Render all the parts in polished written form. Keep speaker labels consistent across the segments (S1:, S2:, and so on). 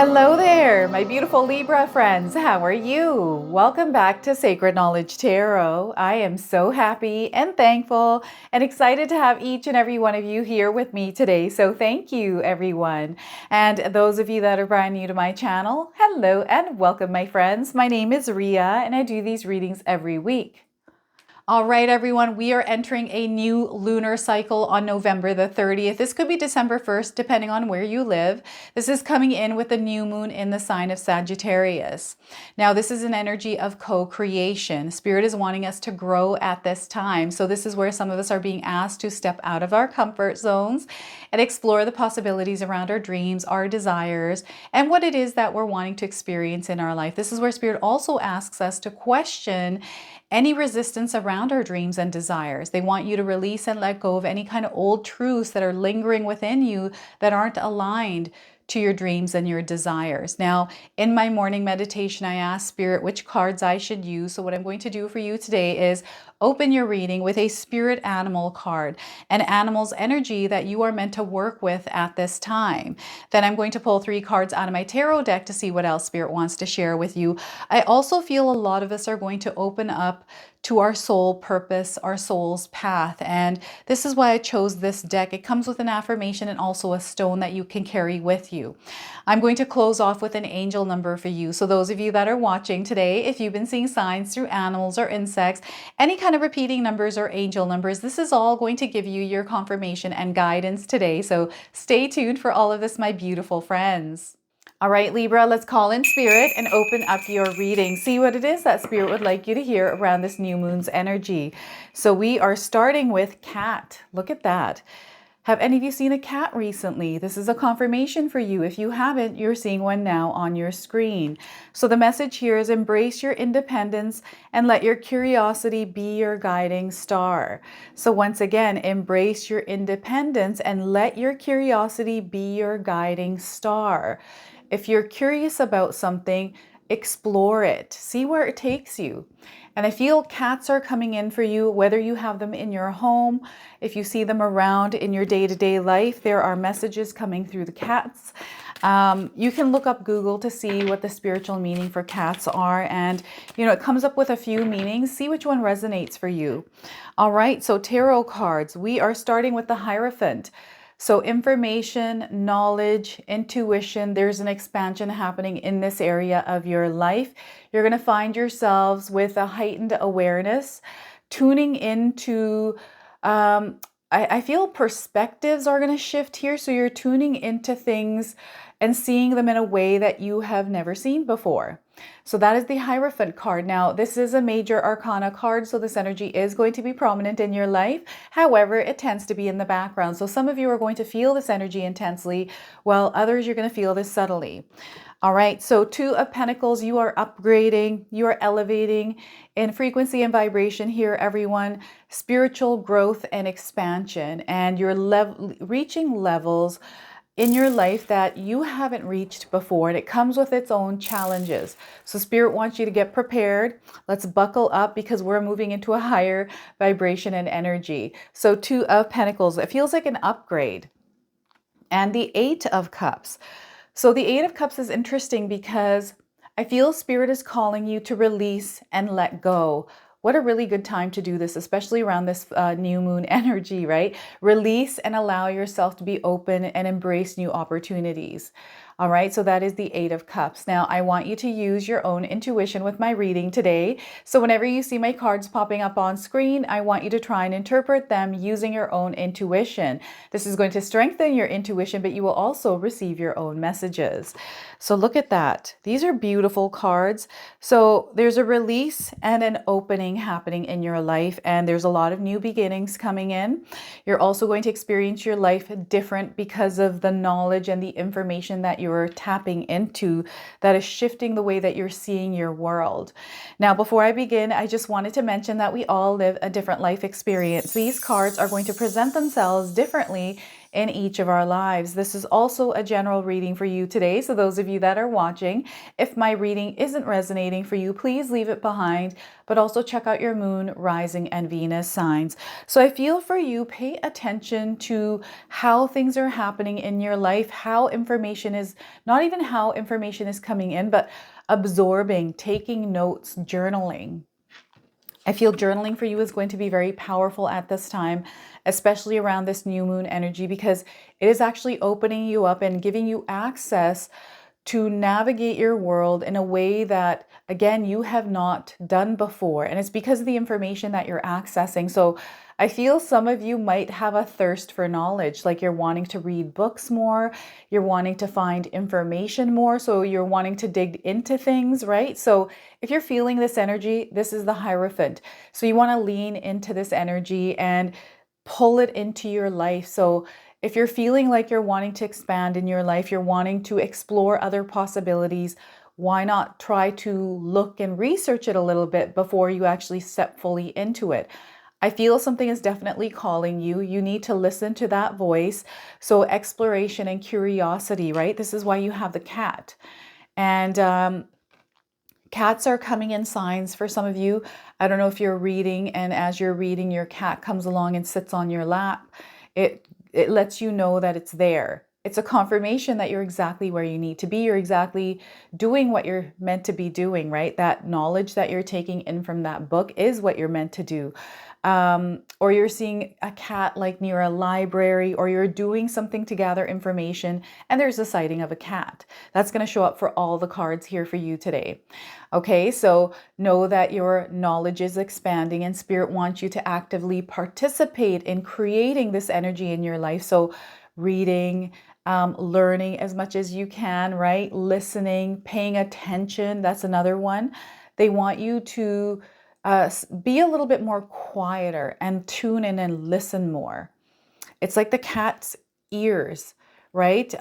S1: Hello there, my beautiful Libra friends. How are you? Welcome back to Sacred Knowledge Tarot. I am so happy and thankful and excited to have each and every one of you here with me today. So thank you, everyone. And those of you that are brand new to my channel, hello and welcome, my friends. My name is Ria and I do these readings every week. All right, everyone, we are entering a new lunar cycle on November the 30th. This could be December 1st, depending on where you live. This is coming in with the new moon in the sign of Sagittarius. Now, this is an energy of co-creation. Spirit is wanting us to grow at this time. So this is where some of us are being asked to step out of our comfort zones and explore the possibilities around our dreams, our desires, and what it is that we're wanting to experience in our life. This is where Spirit also asks us to question any resistance around our dreams and desires. They want you to release and let go of any kind of old truths that are lingering within you that aren't aligned to your dreams and your desires. Now, in my morning meditation, I asked Spirit which cards I should use. So what I'm going to do for you today is open your reading with a spirit animal card, an animal's energy that you are meant to work with at this time. Then I'm going to pull 3 cards out of my tarot deck to see what else Spirit wants to share with you. I also feel a lot of us are going to open up to our soul purpose, our soul's path. And this is why I chose this deck. It comes with an affirmation and also a stone that you can carry with you. I'm going to close off with an angel number for you. So those of you that are watching today, if you've been seeing signs through animals or insects, any kind of repeating numbers or angel numbers, this is all going to give you your confirmation and guidance today. So stay tuned for all of this, my beautiful friends. All right, Libra, let's call in Spirit and open up your reading. See what it is that Spirit would like you to hear around this new moon's energy. So we are starting with cat. Look at that. Have any of you seen a cat recently? This is a confirmation for you. If you haven't, you're seeing one now on your screen. So the message here is embrace your independence and let your curiosity be your guiding star. So once again, embrace your independence and let your curiosity be your guiding star. If you're curious about something, explore it. See where it takes you. And I feel cats are coming in for you, whether you have them in your home, if you see them around in your day-to-day life, there are messages coming through the cats. You can look up Google to see what the spiritual meaning for cats are. And, it comes up with a few meanings. See which one resonates for you. All right, so tarot cards. We are starting with the Hierophant. So information, knowledge, intuition, there's an expansion happening in this area of your life. You're going to find yourselves with a heightened awareness, tuning into, I feel perspectives are going to shift here. So you're tuning into things and seeing them in a way that you have never seen before. So that is the Hierophant card. Now, this is a major arcana card, so this energy is going to be prominent in your life. However, it tends to be in the background. So some of you are going to feel this energy intensely, while others you're going to feel this subtly. All right, so 2 of Pentacles, you are upgrading, you are elevating in frequency and vibration here, everyone. Spiritual growth and expansion, and you're reaching levels in your life that you haven't reached before, and it comes with its own challenges. So Spirit wants you to get prepared. Let's buckle up because we're moving into a higher vibration and energy. So 2 of Pentacles, it feels like an upgrade. And the 8 of Cups. So the 8 of Cups is interesting because I feel Spirit is calling you to release and let go. What a really good time to do this, especially around this new moon energy, right? Release and allow yourself to be open and embrace new opportunities. All right, so that is the 8 of Cups. Now, I want you to use your own intuition with my reading today. So whenever you see my cards popping up on screen, I want you to try and interpret them using your own intuition. This is going to strengthen your intuition, but you will also receive your own messages. So look at that. These are beautiful cards. So there's a release and an opening happening in your life, and there's a lot of new beginnings coming in. You're also going to experience your life different because of the knowledge and the information that you're tapping into that is shifting the way that you're seeing your world. Now, before I begin, I just wanted to mention that we all live a different life experience. These cards are going to present themselves differently in each of our lives. This is also a general reading for you today. So those of you that are watching, if my reading isn't resonating for you, please leave it behind, but also check out your moon, rising, and Venus signs. So I feel for you, pay attention to how things are happening in your life, how information is, not even how information is coming in, but absorbing, taking notes, journaling. I feel journaling for you is going to be very powerful at this time, especially around this new moon energy, because it is actually opening you up and giving you access to navigate your world in a way that, again, you have not done before. And it's because of the information that you're accessing. So I feel some of you might have a thirst for knowledge, like you're wanting to read books more, you're wanting to find information more, so you're wanting to dig into things, right? So if you're feeling this energy, this is the Hierophant. So you want to lean into this energy and pull it into your life. So if you're feeling like you're wanting to expand in your life, you're wanting to explore other possibilities, why not try to look and research it a little bit before you actually step fully into it? I feel something is definitely calling you. You need to listen to that voice. So exploration and curiosity, right? This is why you have the cat. And cats are coming in signs for some of you. I don't know if you're reading, and as you're reading, your cat comes along and sits on your lap. It lets you know that it's there. It's a confirmation that you're exactly where you need to be. You're exactly doing what you're meant to be doing, right? That knowledge that you're taking in from that book is what you're meant to do. Or you're seeing a cat like near a library, or you're doing something to gather information and there's a sighting of a cat. That's going to show up for all the cards here for you today. Okay, so know that your knowledge is expanding and Spirit wants you to actively participate in creating this energy in your life. So reading, learning as much as you can, right? Listening, paying attention. That's another one. They want you to be a little bit more quieter and tune in and listen more. It's like the cat's ears, right?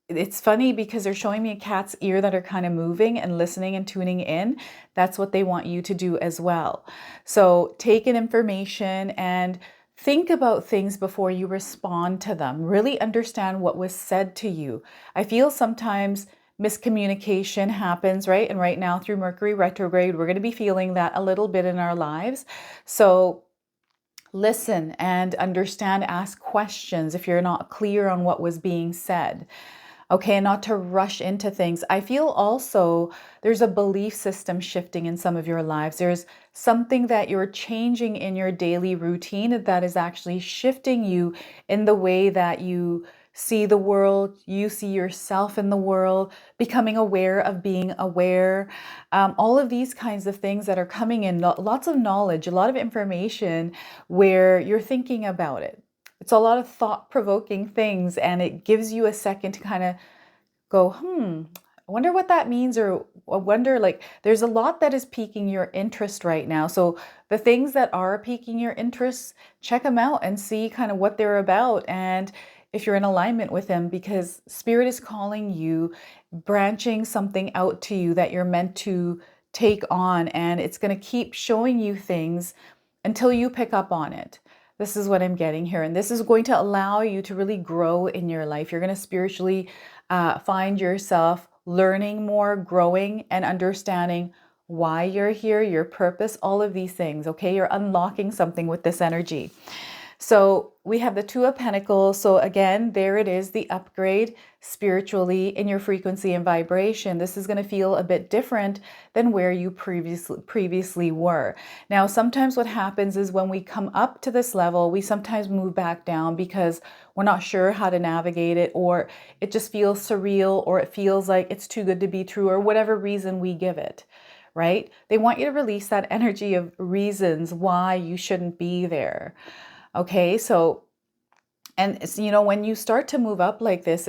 S1: It's funny because they're showing me a cat's ear that are kind of moving and listening and tuning in. That's what they want you to do as well. So take in information and think about things before you respond to them. Really understand what was said to you. I feel sometimes miscommunication happens, right? And right now through Mercury retrograde, we're going to be feeling that a little bit in our lives. So listen and understand, ask questions if you're not clear on what was being said. Okay, and not to rush into things. I feel also there's a belief system shifting in some of your lives. There's something that you're changing in your daily routine that is actually shifting you in the way that you see the world, you see yourself in the world, becoming aware of being aware. All of these kinds of things that are coming in, lots of knowledge, a lot of information where you're thinking about it. It's a lot of thought-provoking things, and it gives you a second to kind of go, I wonder what that means, or I wonder, like, there's a lot that is piquing your interest right now. So the things that are piquing your interest, check them out and see kind of what they're about, and if you're in alignment with them, because Spirit is calling you, branching something out to you that you're meant to take on, and it's going to keep showing you things until you pick up on it. This is what I'm getting here. And this is going to allow you to really grow in your life. You're going to spiritually find yourself learning more, growing, and understanding why you're here, your purpose, all of these things. Okay, you're unlocking something with this energy. So we have the Two of Pentacles. So again, there it is, the upgrade spiritually in your frequency and vibration. This is going to feel a bit different than where you previously were. Now, sometimes what happens is when we come up to this level, we sometimes move back down because we're not sure how to navigate it, or it just feels surreal, or it feels like it's too good to be true, or whatever reason we give it. Right? They want you to release that energy of reasons why you shouldn't be there. Okay, so, and it's, you know, when you start to move up like this,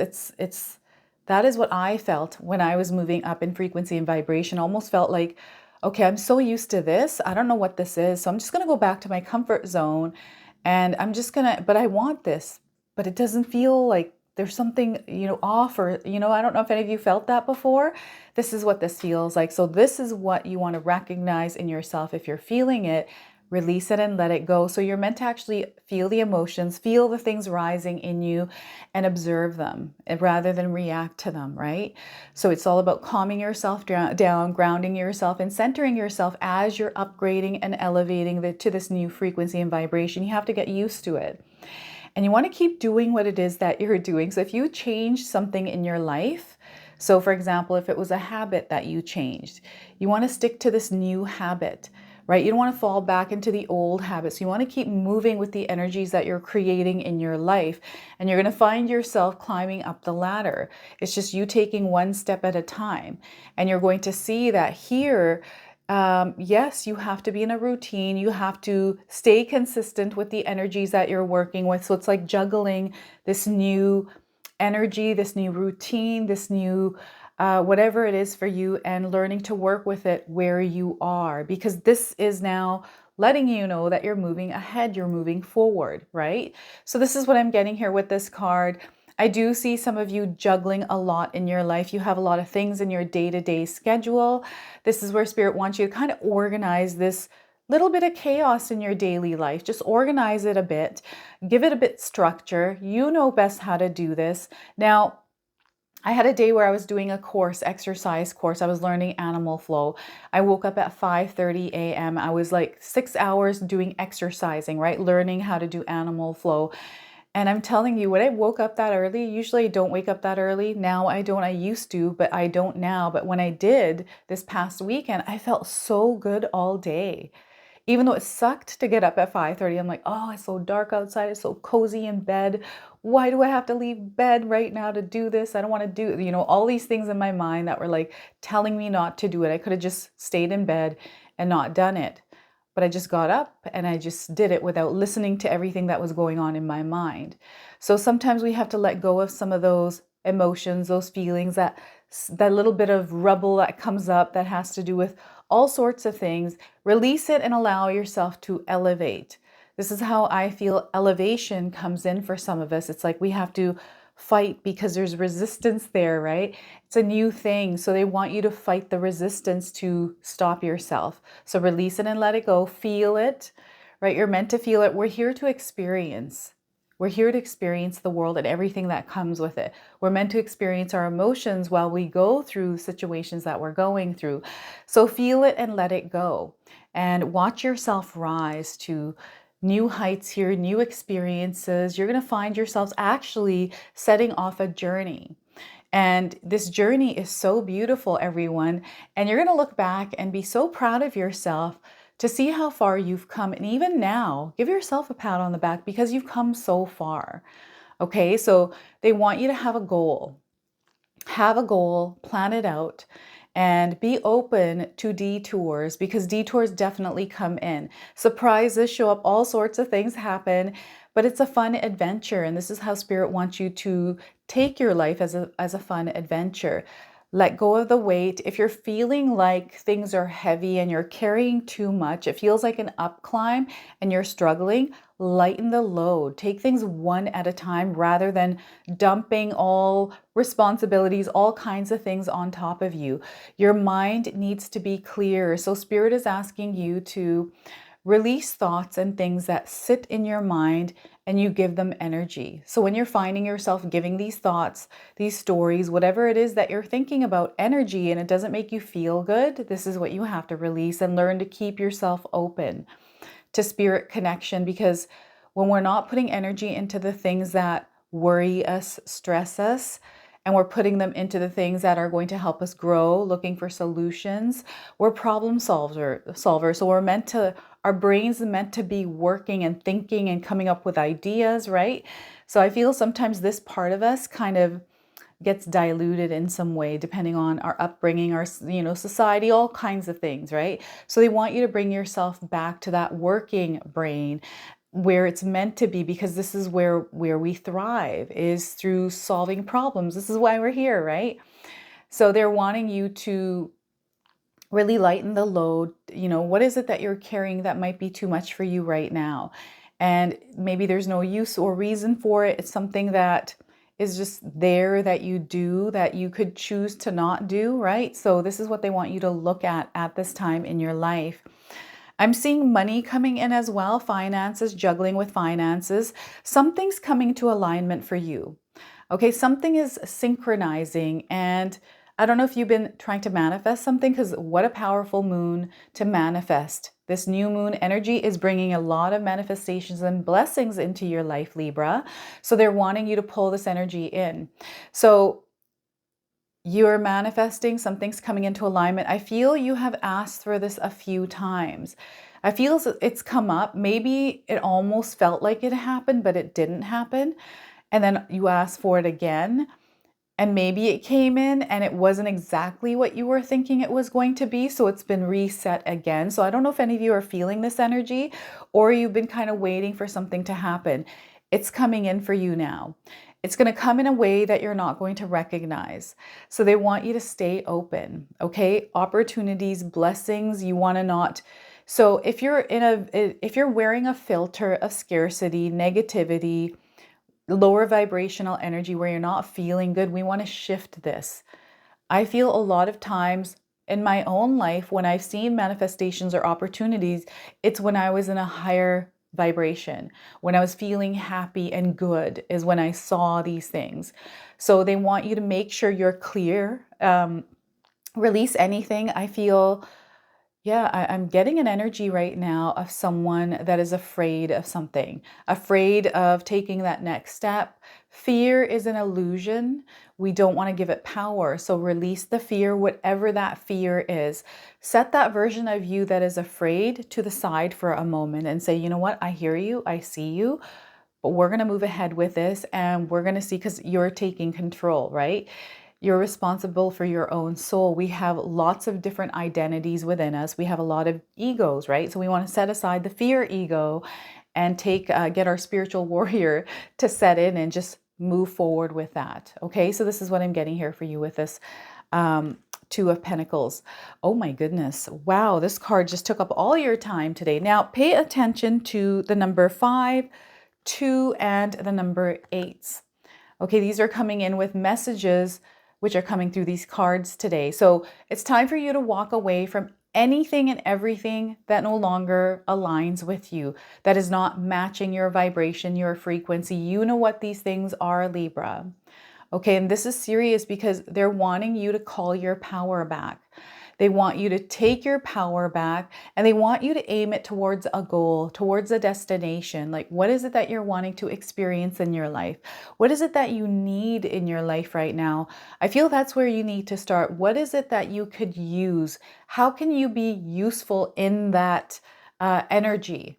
S1: that is what I felt when I was moving up in frequency and vibration. Almost felt like, okay, I'm so used to this. I don't know what this is. So I'm just going to go back to my comfort zone, and I'm just going to, but I want this, but it doesn't feel like there's something, you know, off, or, you know, I don't know if any of you felt that before. This is what this feels like. So this is what you want to recognize in yourself if you're feeling it. release it and let it go. So you're meant to actually feel the emotions, feel the things rising in you, and observe them rather than react to them, right? So it's all about calming yourself down, grounding yourself, and centering yourself as you're upgrading and elevating to this new frequency and vibration. You have to get used to it. And you want to keep doing what it is that you're doing. So if you change something in your life, so for example, if it was a habit that you changed, you want to stick to this new habit, right? You don't want to fall back into the old habits. You want to keep moving with the energies that you're creating in your life. And you're going to find yourself climbing up the ladder. It's just you taking one step at a time. And you're going to see that here, yes, you have to be in a routine. You have to stay consistent with the energies that you're working with. So it's like juggling this new energy, this new routine, this new whatever it is for you, and learning to work with it where you are, because this is now letting you know that you're moving ahead, you're moving forward, right? So this is what I'm getting here with this card. I do see some of you juggling a lot in your life. You have a lot of things in your day-to-day schedule. This is where Spirit wants you to kind of organize this little bit of chaos in your daily life. Just organize it a bit, give it a bit structure. You know best how to do this. Now, I had a day where I was doing a course, exercise course. I was learning animal flow. I woke up at 5:30 a.m. I was like 6 hours doing exercising, right? Learning how to do animal flow. And I'm telling you, when I woke up that early, usually I don't wake up that early. Now I don't. I used to, but I don't now. But when I did this past weekend, I felt so good all day. Even though it sucked to get up at 5:30, I'm like, oh, it's so dark outside. It's so cozy in bed. Why do I have to leave bed right now to do this? I don't want to do, all these things in my mind that were like telling me not to do it. I could have just stayed in bed and not done it. But I just got up and I just did it without listening to everything that was going on in my mind. So sometimes we have to let go of some of those emotions, those feelings, that little bit of rubble that comes up that has to do with all sorts of things. Release it and allow yourself to elevate. This is how I feel elevation comes in for some of us. It's like we have to fight because there's resistance there, right? It's a new thing. So they want you to fight the resistance to stop yourself. So release it and let it go. Feel it, right? You're meant to feel it. We're here to experience. We're here to experience the world and everything that comes with it. We're meant to experience our emotions while we go through situations that we're going through. So feel it and let it go. And watch yourself rise to new heights here, new experiences. You're going to find yourselves actually setting off a journey. And this journey is so beautiful, everyone. And you're going to look back and be so proud of yourself to see how far you've come. And even now, give yourself a pat on the back because you've come so far. Okay, so they want you to have a goal. Have a goal, plan it out, and be open to detours, because detours definitely come in. Surprises show up, all sorts of things happen, but it's a fun adventure. And this is how Spirit wants you to take your life as a fun adventure. Let go of the weight. If you're feeling like things are heavy and you're carrying too much, it feels like an up climb and you're struggling, lighten the load. Take things one at a time rather than dumping all responsibilities, all kinds of things on top of you. Your mind needs to be clear. So Spirit is asking you to release thoughts and things that sit in your mind and you give them energy. So when you're finding yourself giving these thoughts, these stories, whatever it is that you're thinking about, energy, and it doesn't make you feel good, this is what you have to release and learn to keep yourself open to spirit connection. Because when we're not putting energy into the things that worry us, stress us, and we're putting them into the things that are going to help us grow, looking for solutions, we're problem solvers. So our brains are meant to be working and thinking and coming up with ideas, right? So I feel sometimes this part of us kind of gets diluted in some way, depending on our upbringing, our, society, all kinds of things, right? So they want you to bring yourself back to that working brain where it's meant to be, because this is where we thrive, is through solving problems. This is why we're here, right? So they're wanting you to really lighten the load. What is it that you're carrying that might be too much for you right now? And maybe there's no use or reason for it. It's something that is just there that you do, that you could choose to not do, right? So this is what they want you to look at this time in your life. I'm seeing money coming in as well, finances, juggling with finances. Something's coming to alignment for you. Okay, something is synchronizing, and I don't know if you've been trying to manifest something, because what a powerful moon to manifest. This new moon energy is bringing a lot of manifestations and blessings into your life, Libra. So they're wanting you to pull this energy in. So you're manifesting, something's coming into alignment. I feel you have asked for this a few times. I feel it's come up. Maybe it almost felt like it happened, but it didn't happen. And then you asked for it again. And maybe it came in and it wasn't exactly what you were thinking it was going to be. So it's been reset again. So I don't know if any of you are feeling this energy, or you've been kind of waiting for something to happen. It's coming in for you now. It's going to come in a way that you're not going to recognize. So they want you to stay open. Okay. Opportunities, blessings, you want to not. So if you're wearing a filter of scarcity, negativity, lower vibrational energy where you're not feeling good, we want to shift this. I feel a lot of times in my own life when I've seen manifestations or opportunities, it's when I was in a higher vibration, when I was feeling happy and good, is when I saw these things. So they want you to make sure you're clear, release anything. I feel, yeah, I'm getting an energy right now of someone that is afraid of something, afraid of taking that next step. Fear is an illusion. We don't want to give it power. So release the fear, whatever that fear is. Set that version of you that is afraid to the side for a moment and say, you know what? I hear you. I see you. But we're going to move ahead with this, and we're going to see, because you're taking control, right? You're responsible for your own soul. We have lots of different identities within us. We have a lot of egos, right? So we want to set aside the fear ego and get our spiritual warrior to set in and just move forward with that. Okay, so this is what I'm getting here for you with this Two of Pentacles. Oh my goodness. Wow, this card just took up all your time today. Now pay attention to the number 5, 2, and the number 8. Okay, these are coming in with messages which are coming through these cards today. So it's time for you to walk away from anything and everything that no longer aligns with you, that is not matching your vibration, your frequency. You know what these things are, Libra. Okay, and this is serious because they're wanting you to call your power back. They want you to take your power back, and they want you to aim it towards a goal, towards a destination. Like, what is it that you're wanting to experience in your life? What is it that you need in your life right now? I feel that's where you need to start. What is it that you could use? How can you be useful in that energy?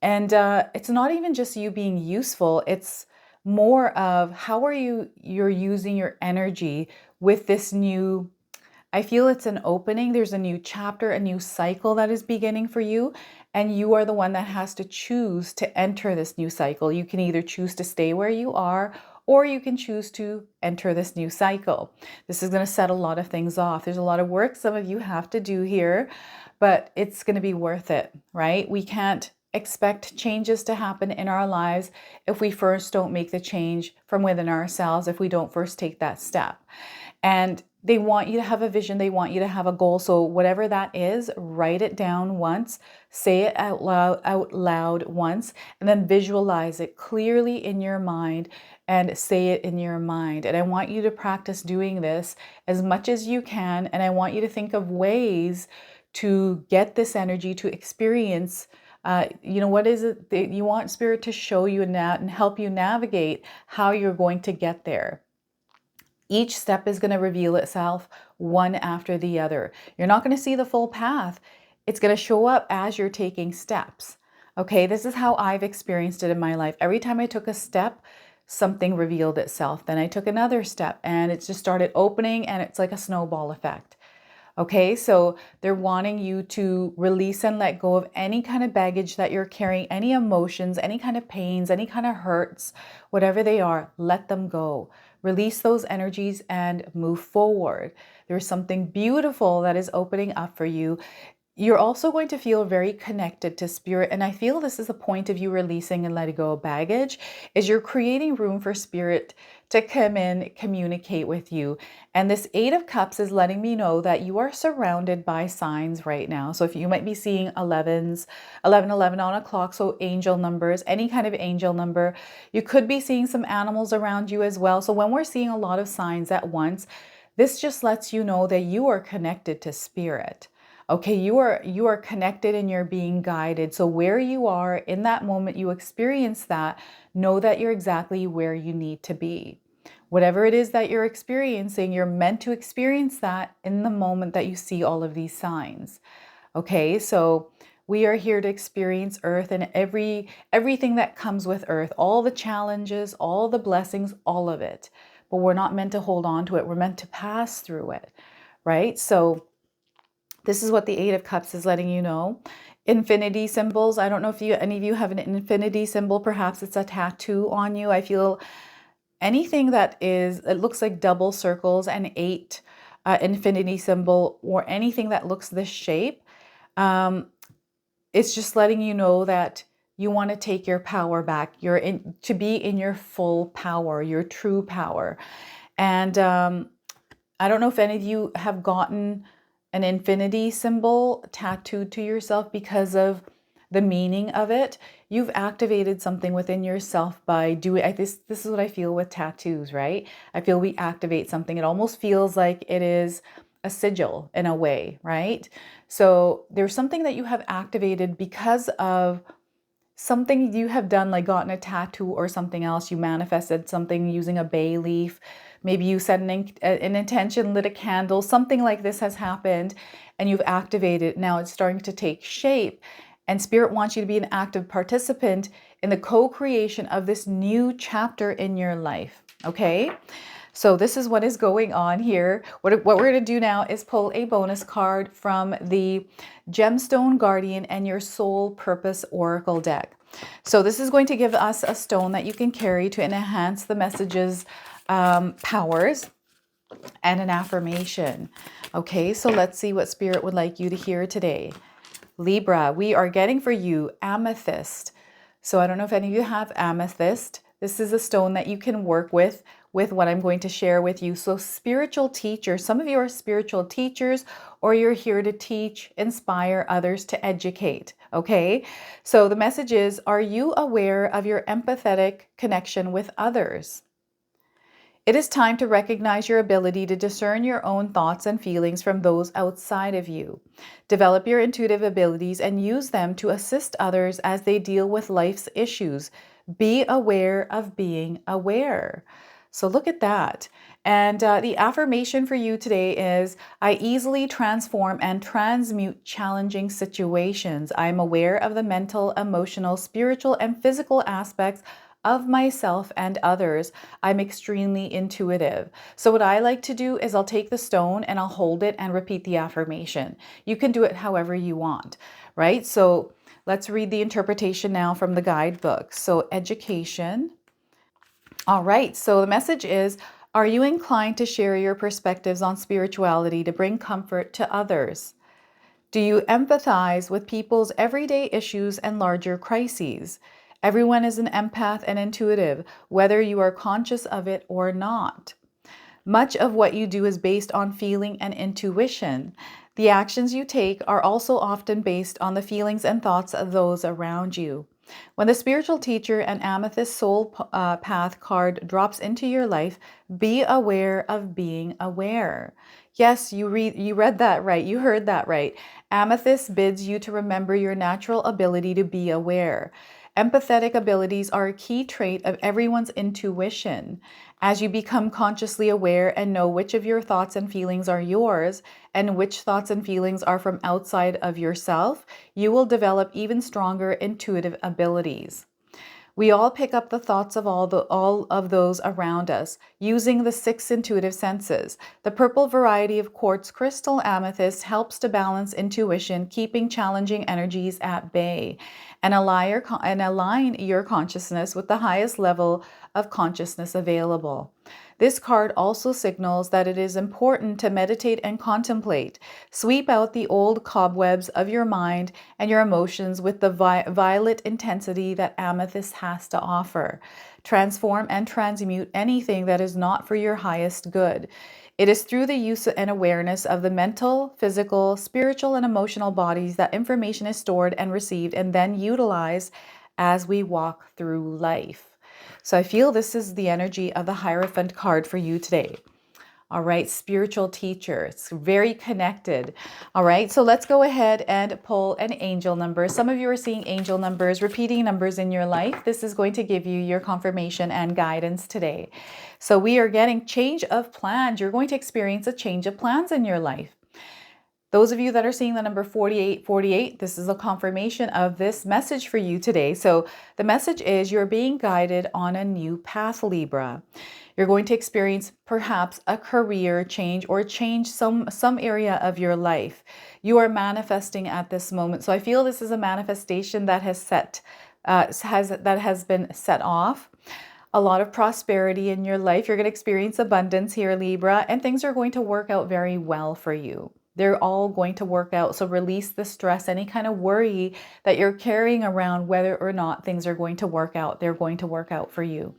S1: And it's not even just you being useful. It's more of how are you're using your energy with this new, I feel it's an opening. There's a new chapter, a new cycle that is beginning for you. And you are the one that has to choose to enter this new cycle. You can either choose to stay where you are, or you can choose to enter this new cycle. This is going to set a lot of things off. There's a lot of work some of you have to do here, but it's going to be worth it, right? We can't expect changes to happen in our lives if we first don't make the change from within ourselves, if we don't first take that step. And they want you to have a vision. They want you to have a goal. So whatever that is, write it down once, say it out loud once, and then visualize it clearly in your mind and say it in your mind. And I want you to practice doing this as much as you can. And I want you to think of ways to get this energy, to experience, what is it that you want Spirit to show you and help you navigate how you're going to get there. Each step is going to reveal itself one after the other. You're not going to see the full path. It's going to show up as you're taking steps. Okay, this is how I've experienced it in my life. Every time I took a step, something revealed itself. Then I took another step and it just started opening, and it's like a snowball effect. Okay, so they're wanting you to release and let go of any kind of baggage that you're carrying, any emotions, any kind of pains, any kind of hurts, whatever they are, let them go. Release those energies and move forward. There's something beautiful that is opening up for you. You're also going to feel very connected to Spirit. And I feel this is a point of you releasing and letting go of baggage, is you're creating room for Spirit to come in, communicate with you. And this Eight of Cups is letting me know that you are surrounded by signs right now. So if you might be seeing 11s, 11 on a clock, so angel numbers, any kind of angel number, you could be seeing some animals around you as well. So when we're seeing a lot of signs at once, this just lets you know that you are connected to spirit. Okay, you are connected and you're being guided. So where you are in that moment, you experience that, know that you're exactly where you need to be. Whatever it is that you're experiencing, you're meant to experience that in the moment that you see all of these signs. Okay, so we are here to experience Earth and everything that comes with Earth, all the challenges, all the blessings, all of it. But we're not meant to hold on to it. We're meant to pass through it, right? So this is what the Eight of Cups is letting you know. Infinity symbols. I don't know if any of you have an infinity symbol. Perhaps it's a tattoo on you. I feel anything that it looks like double circles and eight, infinity symbol, or anything that looks this shape. It's just letting you know that you want to take your power back. To be in your full power, your true power. And I don't know if any of you have gotten an infinity symbol tattooed to yourself because of the meaning of it. You've activated something within yourself by doing this. This is what I feel with tattoos, right? I feel we activate something. It almost feels like it is a sigil in a way, right? So there's something that you have activated because of something you have done, like gotten a tattoo or something else. You manifested something using a bay leaf. Maybe you set an intention, lit a candle, something like this has happened and you've activated. Now it's starting to take shape and Spirit wants you to be an active participant in the co-creation of this new chapter in your life. Okay, so this is what is going on here. What we're going to do now is pull a bonus card from the Gemstone Guardian and your Soul Purpose Oracle deck. So this is going to give us a stone that you can carry to enhance the messages powers and an affirmation. Okay, so let's see what Spirit would like you to hear today. Libra, we are getting for you amethyst. So I don't know if any of you have amethyst. This is a stone that you can work with what I'm going to share with you. So spiritual teachers, some of you are spiritual teachers, or you're here to teach, inspire others, to educate. Okay, so the message is, are you aware of your empathetic connection with others? It is time to recognize your ability to discern your own thoughts and feelings from those outside of you. Develop your intuitive abilities and use them to assist others as they deal with life's issues. Be aware of being aware. So look at that. And the affirmation for you today is, I easily transform and transmute challenging situations. I'm aware of the mental, emotional, spiritual, and physical aspects of myself and others. I'm extremely intuitive. So what I like to do is I'll take the stone and I'll hold it and repeat the affirmation. You can do it however you want, right? So let's read the interpretation now from the guidebook. So education. All right, so the message is, are you inclined to share your perspectives on spirituality to bring comfort to others? Do you empathize with people's everyday issues and larger crises? Everyone is an empath and intuitive, whether you are conscious of it or not. Much of what you do is based on feeling and intuition. The actions you take are also often based on the feelings and thoughts of those around you. When the spiritual teacher and amethyst soul path card drops into your life, be aware of being aware. Yes, you read that right. You heard that right. Amethyst bids you to remember your natural ability to be aware. Empathetic abilities are a key trait of everyone's intuition. As you become consciously aware and know which of your thoughts and feelings are yours and which thoughts and feelings are from outside of yourself, you will develop even stronger intuitive abilities. We all pick up the thoughts of all of those around us using the 6 intuitive senses. The purple variety of quartz crystal amethyst helps to balance intuition, keeping challenging energies at bay, and align your consciousness with the highest level of consciousness available. This card also signals that it is important to meditate and contemplate. Sweep out the old cobwebs of your mind and your emotions with the violet intensity that amethyst has to offer. Transform and transmute anything that is not for your highest good. It is through the use and awareness of the mental, physical, spiritual, and emotional bodies that information is stored and received and then utilized as we walk through life. So I feel this is the energy of the Hierophant card for you today. All right, spiritual teacher. It's very connected. All right, so let's go ahead and pull an angel number. Some of you are seeing angel numbers, repeating numbers in your life. This is going to give you your confirmation and guidance today. So we are getting change of plans. You're going to experience a change of plans in your life. Those of you that are seeing the number 4848, this is a confirmation of this message for you today. So the message is you're being guided on a new path, Libra. You're going to experience perhaps a career change or change some area of your life. You are manifesting at this moment. So I feel this is a manifestation that has been set off. A lot of prosperity in your life. You're going to experience abundance here, Libra, and things are going to work out very well for you. They're all going to work out. So release the stress, any kind of worry that you're carrying around, whether or not things are going to work out. They're going to work out for you.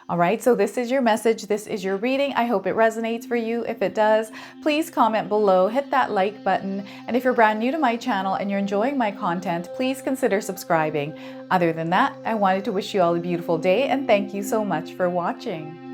S1: All right, so this is your message. This is your reading. I hope it resonates for you. If it does, please comment below, hit that like button. And if you're brand new to my channel and you're enjoying my content, please consider subscribing. Other than that, I wanted to wish you all a beautiful day and thank you so much for watching.